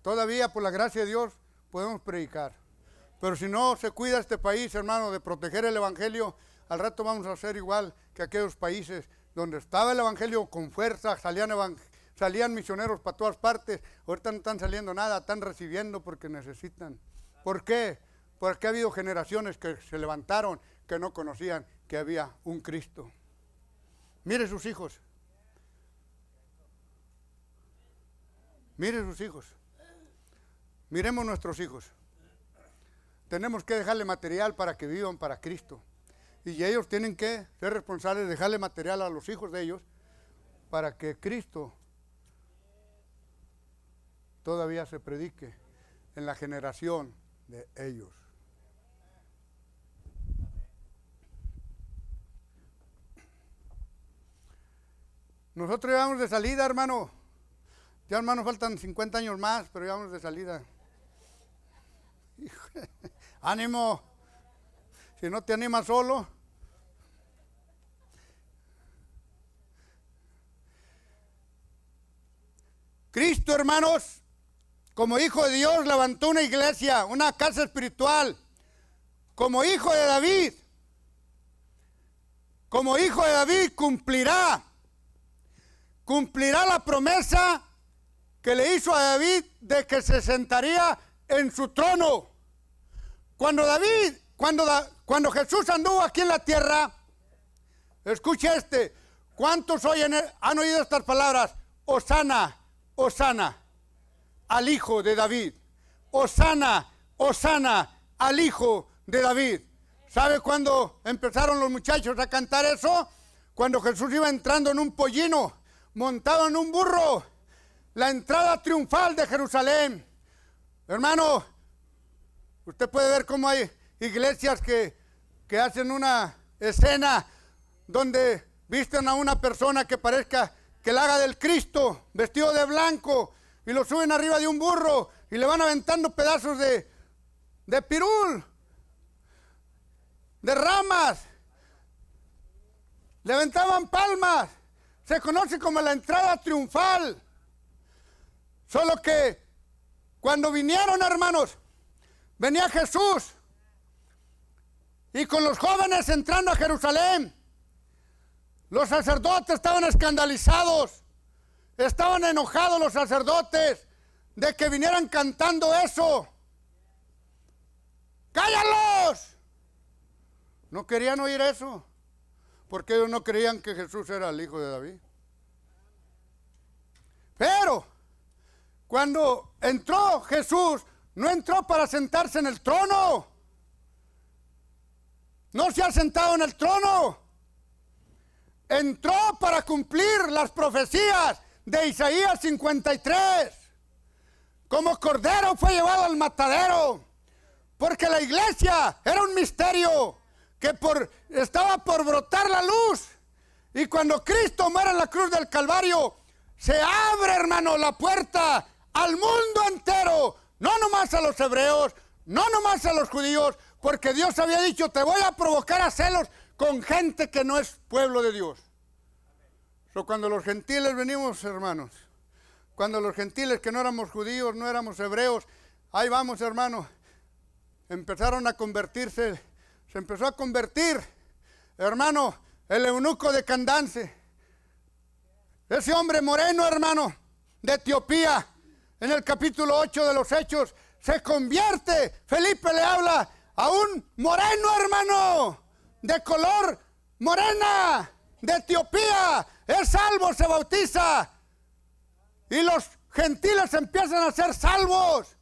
todavía por la gracia de Dios podemos predicar. Pero si no se cuida este país, hermano, de proteger el evangelio, al rato vamos a ser igual que aquellos países donde estaba el evangelio con fuerza, salían misioneros para todas partes. Ahorita no están saliendo nada, están recibiendo porque necesitan. ¿Por qué? Porque ha habido generaciones que se levantaron que no conocían que había un Cristo. Mire sus hijos. Mire sus hijos. Miremos nuestros hijos. Tenemos que dejarle material para que vivan para Cristo. Y ellos tienen que ser responsables de dejarle material a los hijos de ellos para que Cristo todavía se predique en la generación de ellos. Nosotros ya vamos de salida, hermano. Ya, hermano, faltan 50 años más, pero ya vamos de salida. Ánimo. Si no te animas solo. Cristo, hermanos, como hijo de Dios, levantó una iglesia, una casa espiritual. Como hijo de David. Como hijo de David cumplirá la promesa que le hizo a David de que se sentaría en su trono. Cuando Jesús anduvo aquí en la tierra, escuche ¿cuántos han oído estas palabras? Hosana, Hosana al hijo de David. Hosana, Hosana al hijo de David. ¿Sabe cuándo empezaron los muchachos a cantar eso? Cuando Jesús iba entrando en un pollino, montado en un burro, la entrada triunfal de Jerusalén. Hermano, usted puede ver cómo hay iglesias que hacen una escena donde visten a una persona que parezca que la haga del Cristo, vestido de blanco, y lo suben arriba de un burro y le van aventando pedazos de pirul, de ramas, le aventaban palmas. Se conoce como la entrada triunfal. Solo que cuando vinieron, hermanos, venía Jesús y con los jóvenes entrando a Jerusalén, los sacerdotes estaban escandalizados, estaban enojados los sacerdotes de que vinieran cantando eso. ¡Cállalos! No querían oír eso, porque ellos no creían que Jesús era el hijo de David. Pero cuando entró Jesús, no entró para sentarse en el trono. No se ha sentado en el trono. Entró para cumplir las profecías de Isaías 53. Como cordero fue llevado al matadero. Porque la iglesia era un misterio que estaba por brotar la luz. Y cuando Cristo muere en la cruz del Calvario, se abre, hermano, la puerta al mundo entero. No nomás a los hebreos, no nomás a los judíos, porque Dios había dicho, te voy a provocar a celos con gente que no es pueblo de Dios. Cuando los gentiles venimos, hermanos, cuando los gentiles que no éramos judíos, no éramos hebreos, ahí vamos, hermano, empezaron a convertirse, se empezó a convertir, hermano, el eunuco de Candance, ese hombre moreno, hermano, de Etiopía, en el capítulo 8 de los Hechos, se convierte. Felipe le habla a un moreno, hermano, de color morena, de Etiopía. Es salvo, se bautiza. Y los gentiles empiezan a ser salvos.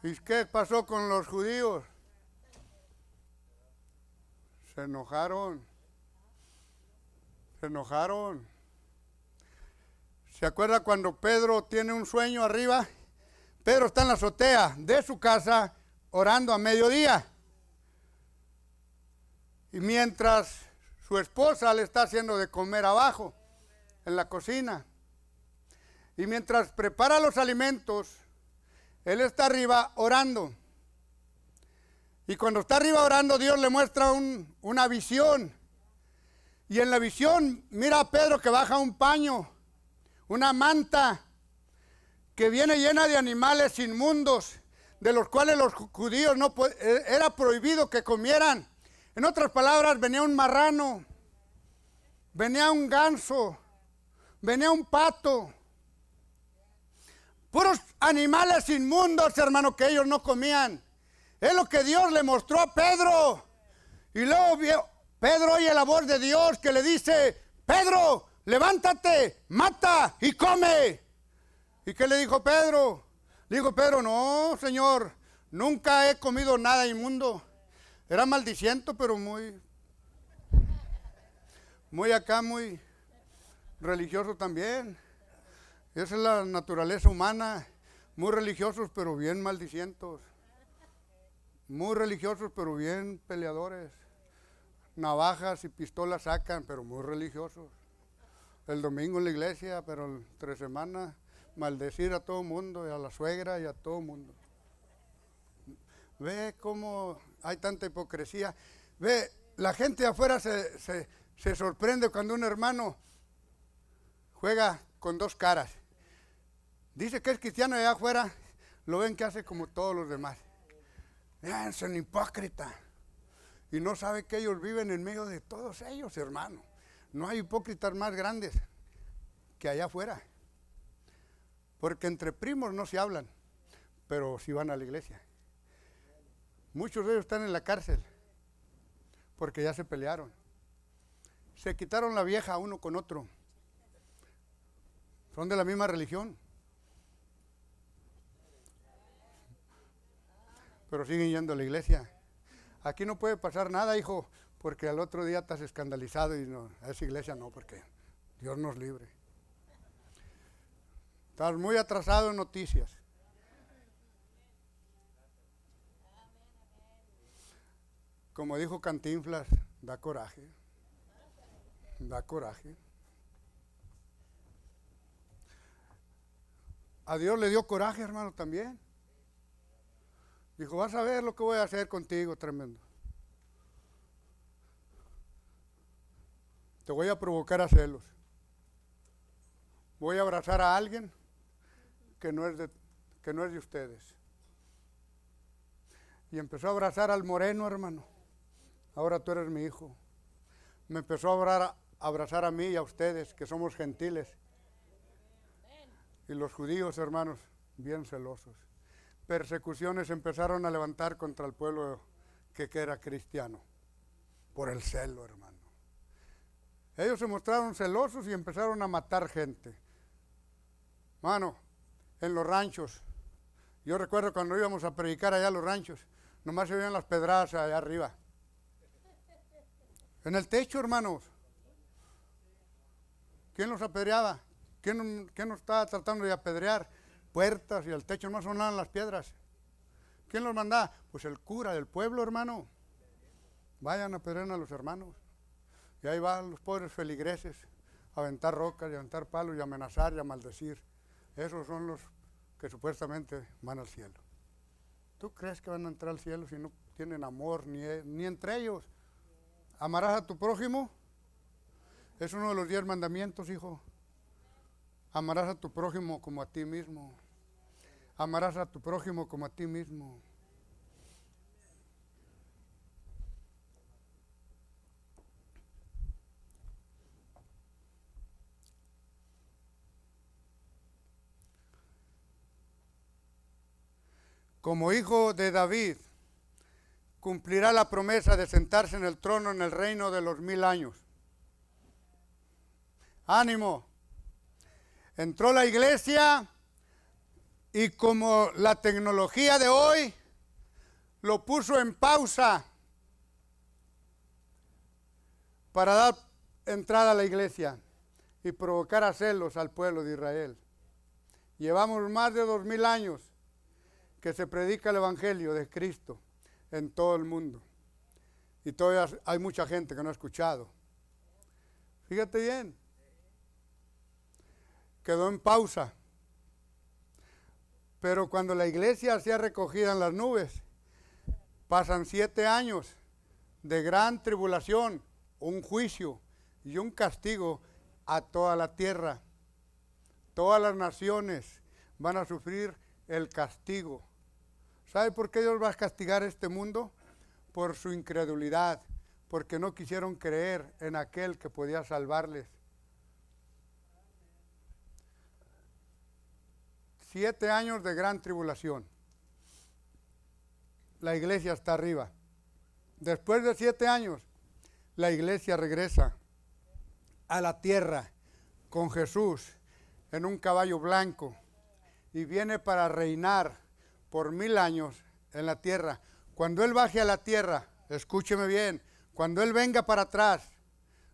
¿Y qué pasó con los judíos? Se enojaron. Se enojaron. ¿Se acuerda cuando Pedro tiene un sueño arriba? Pedro está en la azotea de su casa orando a mediodía. Y mientras su esposa le está haciendo de comer abajo, en la cocina. Y mientras prepara los alimentos, él está arriba orando. Y cuando está arriba orando, Dios le muestra una visión. Y en la visión mira a Pedro que baja un paño, una manta que viene llena de animales inmundos, de los cuales los judíos era prohibido que comieran. En otras palabras, venía un marrano, venía un ganso, venía un pato. Puros animales inmundos, hermano, que ellos no comían. Es lo que Dios le mostró a Pedro. Y luego Pedro oye la voz de Dios que le dice, Pedro, levántate, mata y come. ¿Y qué le dijo Pedro? Le dijo Pedro, no, Señor, nunca he comido nada inmundo. Era maldiciento, pero muy acá, muy religioso también. Esa es la naturaleza humana. Muy religiosos, pero bien maldicientos. Muy religiosos, pero bien peleadores. Navajas y pistolas sacan, pero muy religiosos. El domingo en la iglesia, pero entre semana maldecir a todo mundo, y a la suegra y a todo mundo. Ve cómo hay tanta hipocresía. Ve, la gente de afuera se sorprende cuando un hermano juega con dos caras. Dice que es cristiano y allá afuera lo ven que hace como todos los demás. Es un hipócrita. Y no sabe que ellos viven en medio de todos ellos, hermano. No hay hipócritas más grandes que allá afuera. Porque entre primos no se hablan, pero sí van a la iglesia. Muchos de ellos están en la cárcel porque ya se pelearon. Se quitaron la vieja uno con otro. Son de la misma religión. Pero siguen yendo a la iglesia. Aquí no puede pasar nada, hijo, porque al otro día estás escandalizado y no, a esa iglesia no, porque Dios nos libre. Estás muy atrasado en noticias. Como dijo Cantinflas, da coraje. Da coraje. A Dios le dio coraje, hermano, también. Dijo, vas a ver lo que voy a hacer contigo, tremendo. Te voy a provocar a celos. Voy a abrazar a alguien que no es de ustedes. Y empezó a abrazar al moreno, hermano. Ahora tú eres mi hijo. Me empezó a abrazar a mí y a ustedes, que somos gentiles. Y los judíos, hermanos, bien celosos. Persecuciones empezaron a levantar contra el pueblo que era cristiano. Por el celo, hermano. Ellos se mostraron celosos y empezaron a matar gente. Mano, en los ranchos. Yo recuerdo cuando íbamos a predicar allá a los ranchos, nomás se veían las pedradas allá arriba. En el techo, hermanos. ¿Quién los apedreaba? ¿Quién nos estaba tratando de apedrear? Puertas y al techo no sonaban las piedras. ¿Quién los mandaba? Pues el cura del pueblo, hermano. Vayan a apedrear a los hermanos. Y ahí van los pobres feligreses a aventar rocas y a aventar palos y a amenazar y a maldecir. Esos son los que supuestamente van al cielo. ¿Tú crees que van a entrar al cielo si no tienen amor ni entre ellos? ¿Amarás a tu prójimo? Es uno de los 10 mandamientos, hijo. Amarás a tu prójimo como a ti mismo. Amarás a tu prójimo como a ti mismo. Como hijo de David, cumplirá la promesa de sentarse en el trono en el reino de los 1000 años. ¡Ánimo! Entró la iglesia y como la tecnología de hoy lo puso en pausa para dar entrada a la iglesia y provocar a celos al pueblo de Israel. Llevamos más de 2000 años que se predica el evangelio de Cristo en todo el mundo y todavía hay mucha gente que no ha escuchado. Fíjate bien, quedó en pausa, pero cuando la iglesia sea recogida en las nubes, pasan 7 años de gran tribulación, un juicio y un castigo a toda la tierra. Todas las naciones van a sufrir el castigo. ¿Sabe por qué Dios va a castigar este mundo? Por su incredulidad, porque no quisieron creer en aquel que podía salvarles. 7 años de gran tribulación. La iglesia está arriba. Después de 7 años, la iglesia regresa a la tierra con Jesús en un caballo blanco y viene para reinar por 1000 años en la tierra. Cuando Él baje a la tierra, escúcheme bien, cuando Él venga para atrás,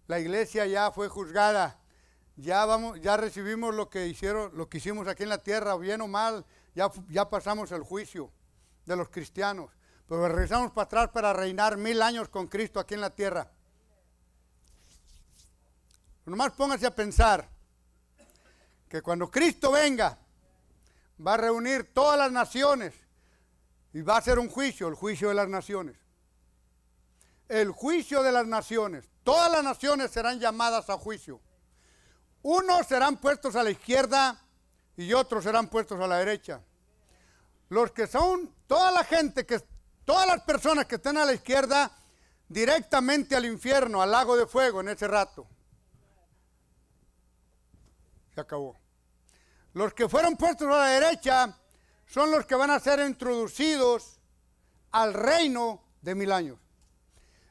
la iglesia ya fue juzgada, ya recibimos lo que hicimos aquí en la tierra, bien o mal, ya pasamos el juicio de los cristianos. Pero regresamos para atrás para reinar 1000 años con Cristo aquí en la tierra. Nomás póngase a pensar que cuando Cristo venga, va a reunir todas las naciones y va a hacer un juicio, el juicio de las naciones. El juicio de las naciones. Todas las naciones serán llamadas a juicio. Unos serán puestos a la izquierda y otros serán puestos a la derecha. Los que son, toda la gente, todas las personas que estén a la izquierda, directamente al infierno, al lago de fuego en ese rato. Se acabó. Los que fueron puestos a la derecha son los que van a ser introducidos al reino de 1000 años.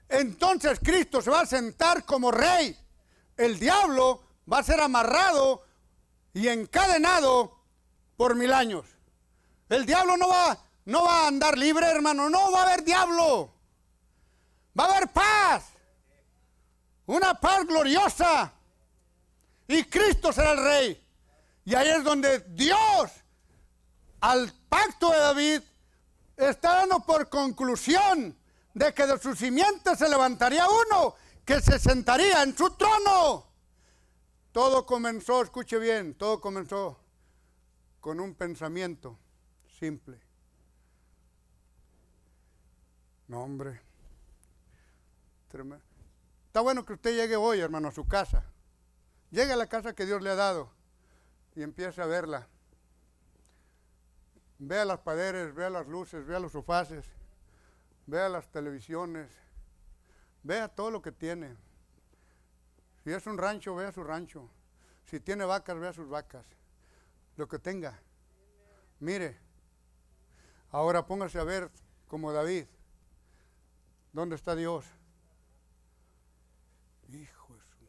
Entonces Cristo se va a sentar como rey. El diablo va a ser amarrado y encadenado por 1000 años. El diablo no va a andar libre, hermano. No va a haber diablo. Va a haber paz. Una paz gloriosa. Y Cristo será el rey. Y ahí es donde Dios, al pacto de David, está dando por conclusión de que de su simiente se levantaría uno que se sentaría en su trono. Todo comenzó, escuche bien, todo comenzó con un pensamiento simple. No, hombre. Tremendo. Está bueno que usted llegue hoy, hermano, a su casa. Llegue a la casa que Dios le ha dado y empiece a verla. Vea las paredes, vea las luces, vea los sofaces, vea las televisiones, vea todo lo que tiene. Si es un rancho, vea su rancho. Si tiene vacas, vea sus vacas. Lo que tenga. Mire. Ahora póngase a ver como David. ¿Dónde está Dios? Hijo de su...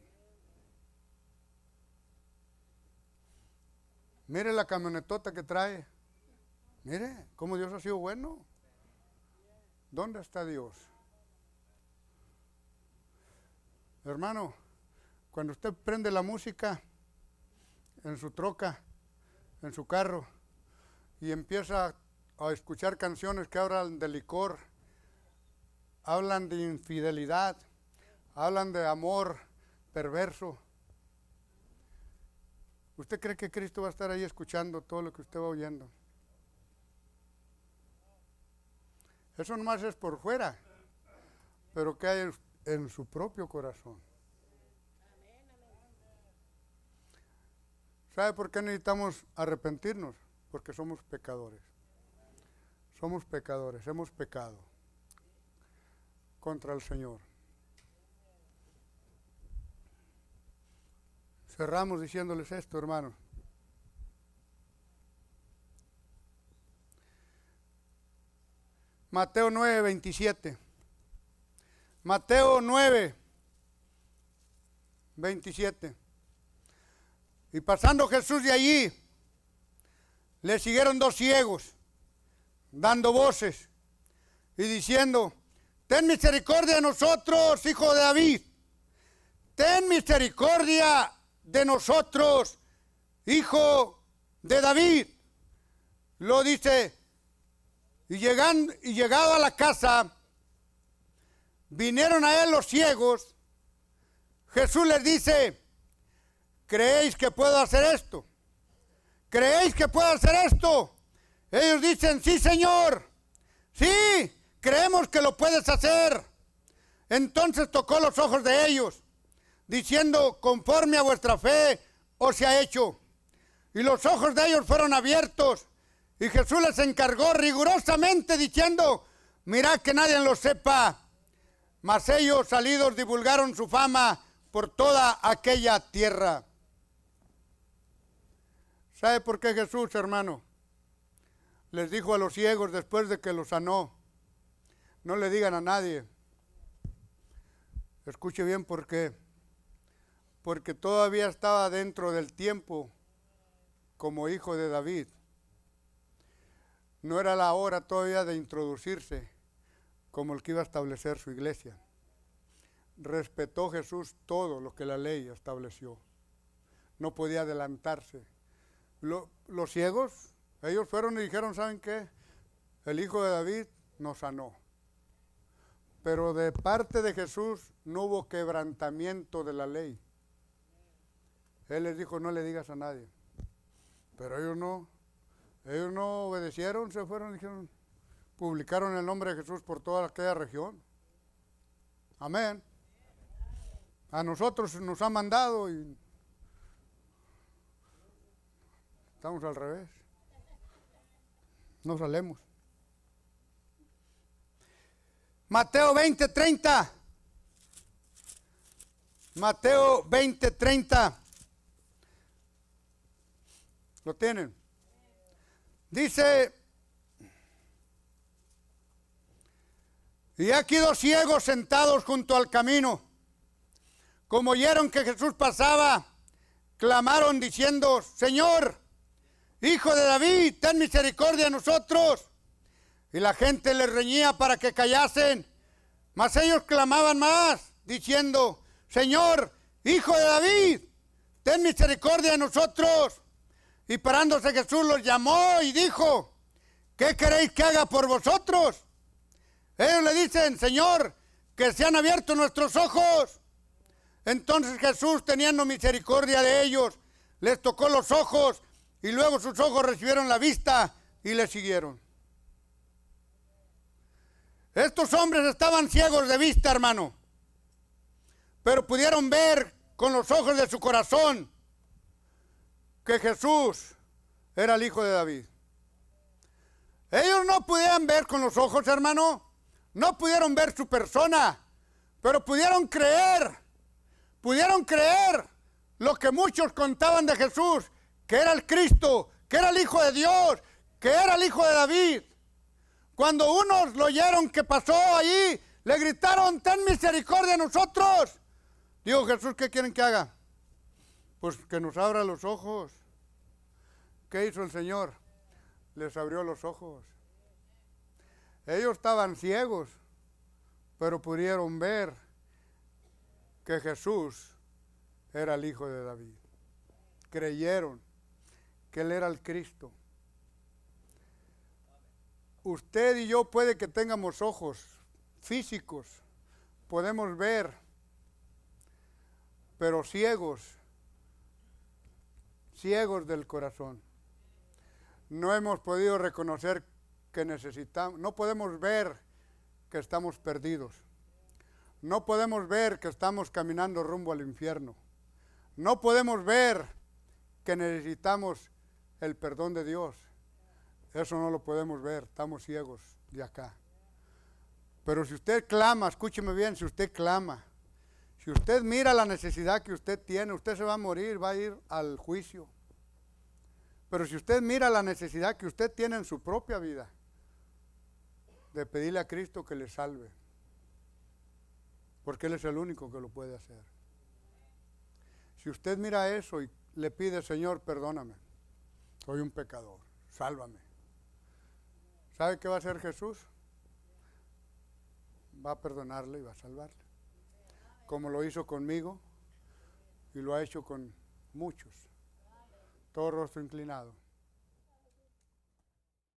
Mire la camionetota que trae. Mire cómo Dios ha sido bueno. ¿Dónde está Dios? Hermano, cuando usted prende la música en su troca, en su carro, y empieza a escuchar canciones que hablan de licor, hablan de infidelidad, hablan de amor perverso, ¿usted cree que Cristo va a estar ahí escuchando todo lo que usted va oyendo? Eso nomás es por fuera, pero ¿qué hay en su propio corazón? ¿Sabe por qué necesitamos arrepentirnos? Porque somos pecadores. Somos pecadores, hemos pecado contra el Señor. Cerramos diciéndoles esto, hermanos. Mateo 9, 27. Mateo 9, 27. Y pasando Jesús de allí, le siguieron 2 ciegos, dando voces y diciendo: ten misericordia de nosotros, hijo de David. Ten misericordia de nosotros, hijo de David. Lo dice, y llegado a la casa, vinieron a él los ciegos. Jesús les dice: ¿creéis que puedo hacer esto? ¿Creéis que puedo hacer esto? Ellos dicen: sí, Señor. Sí, creemos que lo puedes hacer. Entonces tocó los ojos de ellos, diciendo: conforme a vuestra fe os se ha hecho. Y los ojos de ellos fueron abiertos. Y Jesús les encargó rigurosamente, diciendo: mirad que nadie lo sepa. Mas ellos, salidos, divulgaron su fama por toda aquella tierra. ¿Sabe por qué Jesús, hermano, les dijo a los ciegos después de que los sanó? No le digan a nadie. Escuche bien por qué. Porque todavía estaba dentro del tiempo como hijo de David. No era la hora todavía de introducirse como el que iba a establecer su iglesia. Respetó Jesús todo lo que la ley estableció. no podía adelantarse. Los ciegos, ellos fueron y dijeron, ¿saben qué? El Hijo de David nos sanó. Pero de parte de Jesús no hubo quebrantamiento de la ley. Él les dijo, no le digas a nadie. Pero ellos no obedecieron, se fueron, dijeron, publicaron el nombre de Jesús por toda aquella región. Amén. A nosotros nos ha mandado y estamos al revés. No salemos. Mateo 20:30. Mateo 20:30. ¿Lo tienen? Dice, y aquí dos ciegos sentados junto al camino. Como oyeron que Jesús pasaba, clamaron diciendo, Señor, Hijo de David, ten misericordia de nosotros. Y la gente les reñía para que callasen, mas ellos clamaban más, diciendo, Señor, Hijo de David, ten misericordia de nosotros. Y parándose Jesús los llamó y dijo, ¿qué queréis que haga por vosotros? Ellos le dicen, Señor, que se han abierto nuestros ojos. Entonces Jesús, teniendo misericordia de ellos, les tocó los ojos y luego sus ojos recibieron la vista y le siguieron. Estos hombres estaban ciegos de vista, hermano, pero pudieron ver con los ojos de su corazón que Jesús era el Hijo de David. Ellos no pudieron ver con los ojos, hermano, no pudieron ver su persona, pero pudieron creer lo que muchos contaban de Jesús, que era el Cristo, que era el Hijo de Dios, que era el Hijo de David. Cuando unos lo oyeron que pasó allí, le gritaron, ten misericordia de nosotros. Dijo Jesús, ¿qué quieren que haga? Pues que nos abra los ojos. ¿Qué hizo el Señor? Les abrió los ojos. Ellos estaban ciegos, pero pudieron ver que Jesús era el Hijo de David. Creyeron que Él era el Cristo. Usted y yo puede que tengamos ojos físicos, podemos ver, pero ciegos del corazón. No hemos podido reconocer que necesitamos, no podemos ver que estamos perdidos. No podemos ver que estamos caminando rumbo al infierno. No podemos ver que necesitamos el perdón de Dios. Eso no lo podemos ver, estamos ciegos de acá. Pero si usted clama, escúcheme bien, si usted clama, si usted mira la necesidad que usted tiene, usted se va a morir, va a ir al juicio. Pero si usted mira la necesidad que usted tiene en su propia vida, de pedirle a Cristo que le salve, porque Él es el único que lo puede hacer. Si usted mira eso y le pide, Señor, perdóname, soy un pecador, sálvame. ¿Sabe qué va a hacer Jesús? Va a perdonarle y va a salvarle. Como lo hizo conmigo y lo ha hecho con muchos. Todo rostro inclinado.